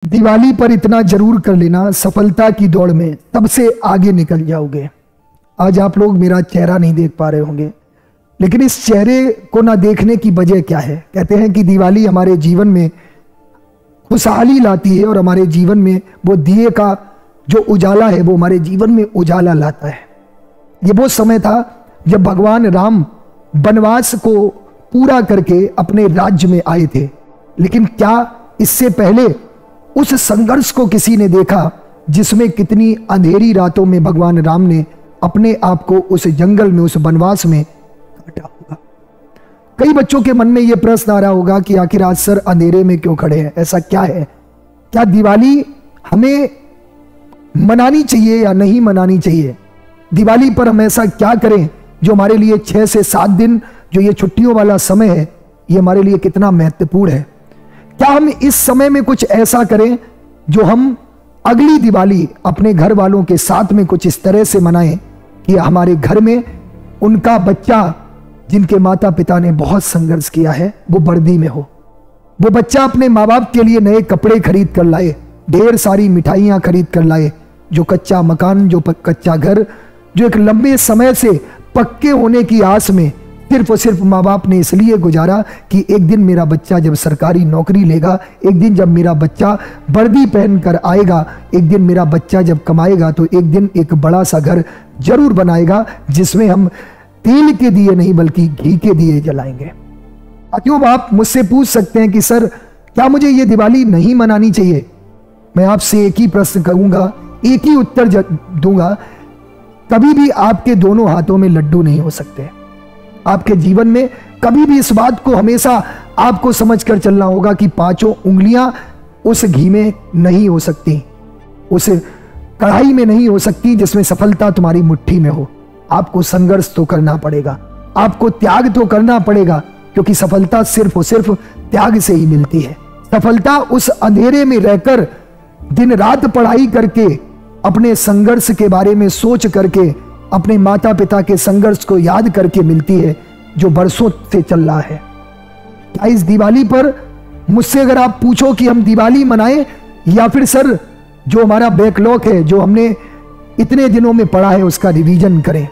दिवाली पर इतना जरूर कर लेना, सफलता की दौड़ में सबसे आगे निकल जाओगे। आज आप लोग मेरा चेहरा नहीं देख पा रहे होंगे, लेकिन इस चेहरे को ना देखने की वजह क्या है? कहते हैं कि दिवाली हमारे जीवन में खुशहाली लाती है और हमारे जीवन में वो दिए का जो उजाला है वो हमारे जीवन में उजाला लाता है। ये वो समय था जब भगवान राम वनवास को पूरा करके अपने राज्य में आए थे, लेकिन क्या इससे पहले उस संघर्ष को किसी ने देखा जिसमें कितनी अंधेरी रातों में भगवान राम ने अपने आप को उस जंगल में, उस वनवास में काटा होगा। कई बच्चों के मन में यह प्रश्न आ रहा होगा कि आखिर आज सर अंधेरे में क्यों खड़े हैं, ऐसा क्या है? क्या दिवाली हमें मनानी चाहिए या नहीं मनानी चाहिए? दिवाली पर हम ऐसा क्या करें जो हमारे लिए 6 से 7 दिन जो ये छुट्टियों वाला समय है, ये हमारे लिए कितना महत्वपूर्ण है? क्या हम इस समय में कुछ ऐसा करें जो हम अगली दिवाली अपने घर वालों के साथ में कुछ इस तरह से मनाएं कि हमारे घर में उनका बच्चा जिनके माता पिता ने बहुत संघर्ष किया है वो वर्दी में हो, वो बच्चा अपने माँ बाप के लिए नए कपड़े खरीद कर लाए, ढेर सारी मिठाइयां खरीद कर लाए, जो कच्चा मकान, जो कच्चा घर, जो एक लंबे समय से पक्के होने की आस में सिर्फ और सिर्फ माँ बाप ने इसलिए गुजारा कि एक दिन मेरा बच्चा जब सरकारी नौकरी लेगा, एक दिन जब मेरा बच्चा वर्दी पहन कर आएगा, एक दिन मेरा बच्चा जब कमाएगा तो एक दिन एक बड़ा सा घर जरूर बनाएगा जिसमें हम तेल के दिए नहीं बल्कि घी के दिए जलाएंगे। साथियों, आप मुझसे पूछ सकते हैं कि सर क्या मुझे ये दिवाली नहीं मनानी चाहिए? मैं आपसे एक ही प्रश्न करूंगा, एक ही उत्तर दूंगा। कभी भी आपके दोनों हाथों में लड्डू नहीं हो सकते। आपके जीवन में कभी भी इस बात को हमेशा आपको समझकर चलना होगा कि 5 उंगलियां उस घी में नहीं हो सकती, उस कढ़ाई में नहीं हो सकती जिसमें सफलता तुम्हारी मुट्ठी में हो। आपको संघर्ष तो करना पड़ेगा, आपको त्याग तो करना पड़ेगा, क्योंकि सफलता सिर्फ और सिर्फ त्याग से ही मिलती है। सफलता उस अंधेरे में रहकर दिन रात पढ़ाई करके, अपने संघर्ष के बारे में सोच करके, अपने माता पिता के संघर्ष को याद करके मिलती है जो बरसों से चल रहा है। क्या इस दिवाली पर मुझसे अगर आप पूछो कि हम दिवाली मनाएं या फिर सर जो हमारा बैकलॉग है, जो हमने इतने दिनों में पढ़ा है, उसका रिवीजन करें?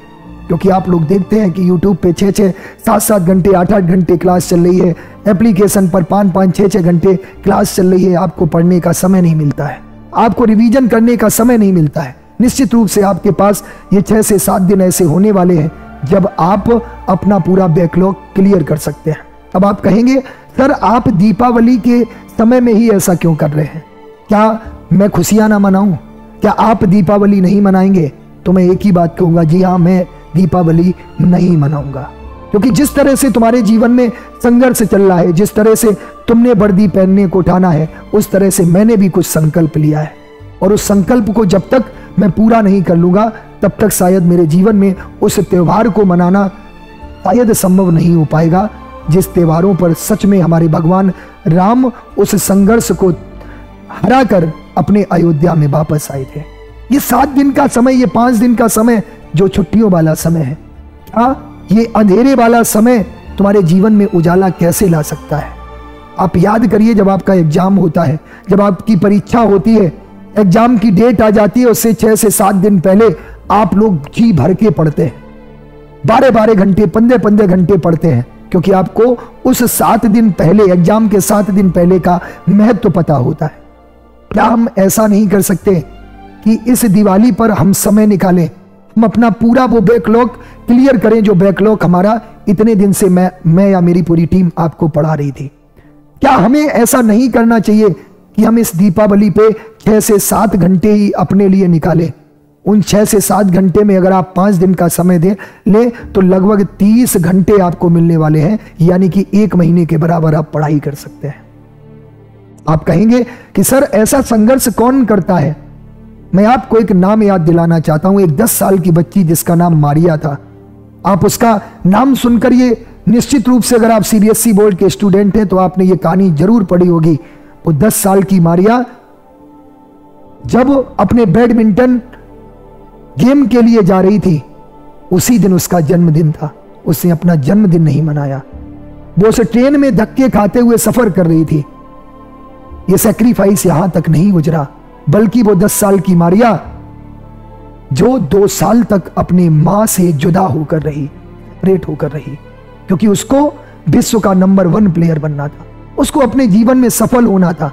क्योंकि आप लोग देखते हैं कि YouTube पे 6-6, 7-7 घंटे, 8-8 घंटे क्लास चल रही है, एप्लीकेशन पर 5-5, 6-6 घंटे क्लास चल रही है। आपको पढ़ने का समय नहीं मिलता है, आपको रिवीजन करने का समय नहीं मिलता है। निश्चित रूप से आपके पास ये 6 से 7 दिन ऐसे होने वाले हैं जब आप अपना पूरा बैकलॉग क्लियर कर सकते हैं। अब आप कहेंगे सर आप दीपावली के समय में ही ऐसा क्यों कर रहे हैं? क्या मैं खुशियां ना मनाऊं? क्या आप दीपावली नहीं मनाएंगे? तो मैं एक ही बात कहूंगा, जी हाँ, मैं दीपावली नहीं मनाऊंगा। क्योंकि जिस तरह से तुम्हारे जीवन में संघर्ष चल रहा है, जिस तरह से तुमने वर्दी पहनने को ठाना है, उस तरह से मैंने भी कुछ संकल्प लिया है और उस संकल्प को जब तक मैं पूरा नहीं कर लूंगा तब तक शायद मेरे जीवन में उस त्योहार को मनाना शायद संभव नहीं हो पाएगा जिस त्योहारों पर सच में हमारे भगवान राम उस संघर्ष को हरा कर अपने अयोध्या में वापस आए थे। ये 7 दिन का समय, ये 5 दिन का समय जो छुट्टियों वाला समय है, क्या ये अंधेरे वाला समय तुम्हारे जीवन में उजाला कैसे ला सकता है? आप याद करिए, जब आपका एग्जाम होता है, जब आपकी परीक्षा होती है, एग्जाम की डेट आ जाती है, उससे 6 से 7 दिन पहले आप लोग जी भर के पढ़ते हैं, 12-12 घंटे, 15-15 घंटे पढ़ते हैं, क्योंकि आपको उस 7 दिन पहले, एग्जाम के 7 दिन पहले का महत्व पता होता है। क्या हम ऐसा नहीं कर सकते कि इस दिवाली पर हम समय निकालें, हम अपना पूरा वो बैकलॉग क्लियर करें जो बैकलॉग हमारा इतने दिन से मैं या मेरी पूरी टीम आपको पढ़ा रही थी? क्या हमें ऐसा नहीं करना चाहिए कि हम इस दीपावली पे 6 से 7 घंटे ही अपने लिए निकालें? उन 6 से 7 घंटे में अगर आप 5 दिन का समय ले तो लगभग 30 घंटे आपको मिलने वाले हैं, यानी कि 1 महीने के बराबर आप पढ़ाई कर सकते हैं। आप कहेंगे कि सर ऐसा संघर्ष कौन करता है? मैं आपको एक नाम याद दिलाना चाहता हूं, एक 10 साल की बच्ची जिसका नाम मारिया था। आप उसका नाम सुनकर ये निश्चित रूप से, अगर आप CBSE बोर्ड के स्टूडेंट हैं तो आपने ये कहानी जरूर पढ़ी होगी। वो 10 साल की मारिया जब अपने बैडमिंटन गेम के लिए जा रही थी, उसी दिन उसका जन्मदिन था। उसने अपना जन्मदिन नहीं मनाया। वो उस ट्रेन में धक्के खाते हुए सफर कर रही थी। ये सेक्रीफाइस यहां तक नहीं गुजरा, बल्कि वो 10 साल की मारिया जो 2 साल तक अपनी मां से जुदा होकर रही, सेपरेट होकर रही, क्योंकि उसको विश्व का नंबर 1 प्लेयर बनना था, उसको अपने जीवन में सफल होना था।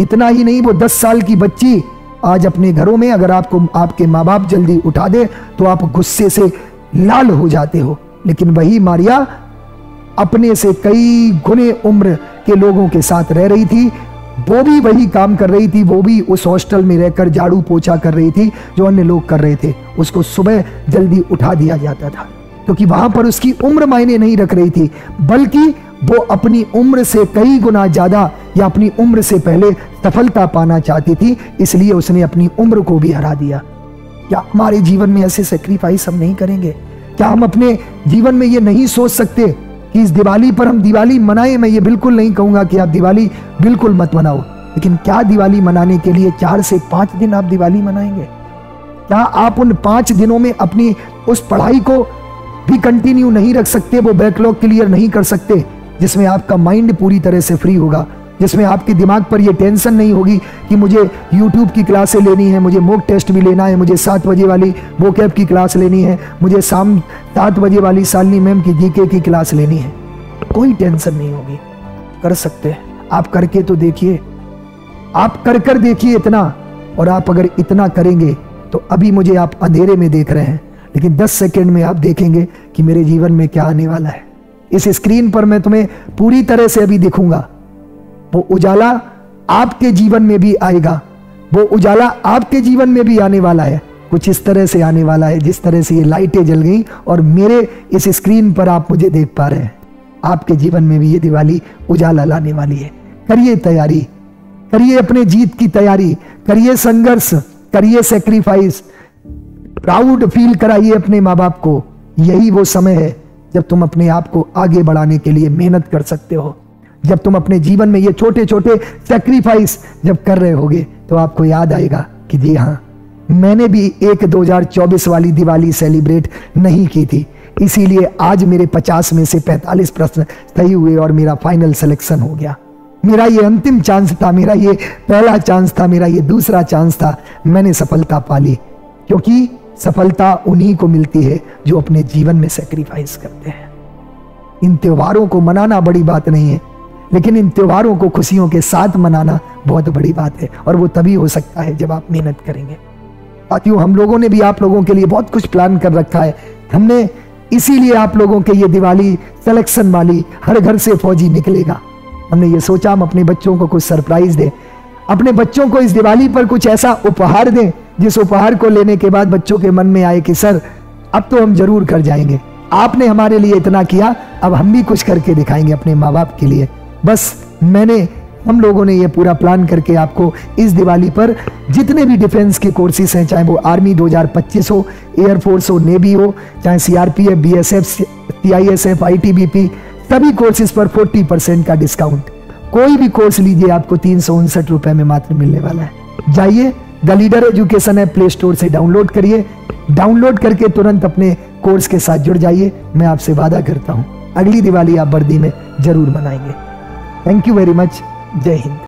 इतना ही नहीं, वो 10 साल की बच्ची आज अपने घरों में अगर आपको आपके माँ बाप जल्दी उठा दे तो आप गुस्से से लाल हो जाते हो, लेकिन वही मारिया अपने से कई गुने उम्र के लोगों के साथ रह रही थी, वो भी वही काम कर रही थी, वो भी उस हॉस्टल में रहकर झाड़ू पोछा कर रही थी जो अन्य लोग कर रहे थे। उसको सुबह जल्दी उठा दिया जाता था क्योंकि वहां पर उसकी उम्र मायने नहीं रख रही थी, बल्कि वो अपनी उम्र से कई गुना ज्यादा या अपनी उम्र से पहले सफलता पाना चाहती थी, इसलिए उसने अपनी उम्र को भी हरा दिया। क्या हमारे जीवन में ऐसे सेक्रीफाइस हम नहीं करेंगे? क्या हम अपने जीवन में ये नहीं सोच सकते कि इस दिवाली पर हम दिवाली मनाएं? मैं ये बिल्कुल नहीं कहूंगा कि आप दिवाली बिल्कुल मत मनाओ, लेकिन क्या दिवाली मनाने के लिए 4 से 5 दिन आप दिवाली मनाएंगे? क्या आप उन 5 दिनों में अपनी उस पढ़ाई को भी कंटिन्यू नहीं रख सकते, वो बैकलॉग क्लियर नहीं कर सकते, जिसमें आपका माइंड पूरी तरह से फ्री होगा, जिसमें आपके दिमाग पर ये टेंशन नहीं होगी कि मुझे YouTube की क्लासें लेनी है, मुझे मॉक टेस्ट भी लेना है, मुझे 7 बजे वाली वोकैब की क्लास लेनी है, मुझे शाम 7 बजे वाली शालिनी मैम की जीके की क्लास लेनी है? कोई टेंशन नहीं होगी, कर सकते हैं। आप करके तो देखिए, आप कर देखिए इतना, और आप अगर इतना करेंगे तो अभी मुझे आप अंधेरे में देख रहे हैं, लेकिन 10 सेकेंड में आप देखेंगे कि मेरे जीवन में क्या आने वाला है। इस स्क्रीन पर मैं तुम्हें पूरी तरह से अभी दिखूंगा, वो उजाला आपके जीवन में भी आएगा, वो उजाला आपके जीवन में भी आने वाला है। कुछ इस तरह से आने वाला है जिस तरह से ये लाइटें जल गई और मेरे इस स्क्रीन पर आप मुझे देख पा रहे हैं। आपके जीवन में भी ये दिवाली उजाला लाने वाली है। करिए तैयारी, करिए अपने जीत की तैयारी, करिए संघर्ष, करिए सेक्रीफाइस, प्राउड फील कराइए अपने माँ बाप को। यही वो समय है जब तुम अपने आप को आगे बढ़ाने के लिए मेहनत कर सकते हो। जब तुम अपने जीवन में ये छोटे छोटे सेक्रीफाइस जब कर रहे होगे तो आपको याद आएगा कि जी हाँ, मैंने भी एक 2024 वाली दिवाली सेलिब्रेट नहीं की थी, इसीलिए आज मेरे 50 में से 45 प्रश्न सही हुए और मेरा फाइनल सिलेक्शन हो गया। मेरा ये अंतिम चांस था, मेरा ये पहला चांस था, मेरा ये दूसरा चांस था, मैंने सफलता पा ली। क्योंकि सफलता उन्हीं को मिलती है जो अपने जीवन में सेक्रीफाइस करते हैं। इन त्योहारों को मनाना बड़ी बात नहीं है, लेकिन इन त्योहारों को खुशियों के साथ मनाना बहुत बड़ी बात है, और वो तभी हो सकता है जब आप मेहनत करेंगे। साथियों, हम लोगों ने भी आप लोगों के लिए बहुत कुछ प्लान कर रखा है। हमने इसीलिए आप लोगों के ये दिवाली सिलेक्शन वाली हर घर से फौजी निकलेगा, हमने ये सोचा हम अपने बच्चों को कुछ सरप्राइज दें, अपने बच्चों को इस दिवाली पर कुछ ऐसा उपहार दें जिस उपहार को लेने के बाद बच्चों के मन में आए कि सर अब तो हम जरूर कर जाएंगे, आपने हमारे लिए इतना किया, अब हम भी कुछ करके दिखाएंगे अपने माँ बाप के लिए। बस हम लोगों ने ये पूरा प्लान करके आपको इस दिवाली पर जितने भी डिफेंस के कोर्सेज हैं, चाहे वो आर्मी 2025 हो, एयरफोर्स हो, नेवी हो, चाहे सीआरपीएफ, बीएसएफ, सीआईएसएफ, आईटीबीपी, सभी कोर्सेज पर 40% का डिस्काउंट। कोई भी कोर्स लीजिए आपको 359 रुपए में मात्र मिलने वाला है। जाइए the leader education app play store से डाउनलोड करिए, डाउनलोड करके तुरंत अपने कोर्स के साथ जुड़ जाइए। मैं आपसे वादा करता हूं अगली दिवाली आप वर्दी में जरूर मनाएंगे। Thank you very much. जय हिंद।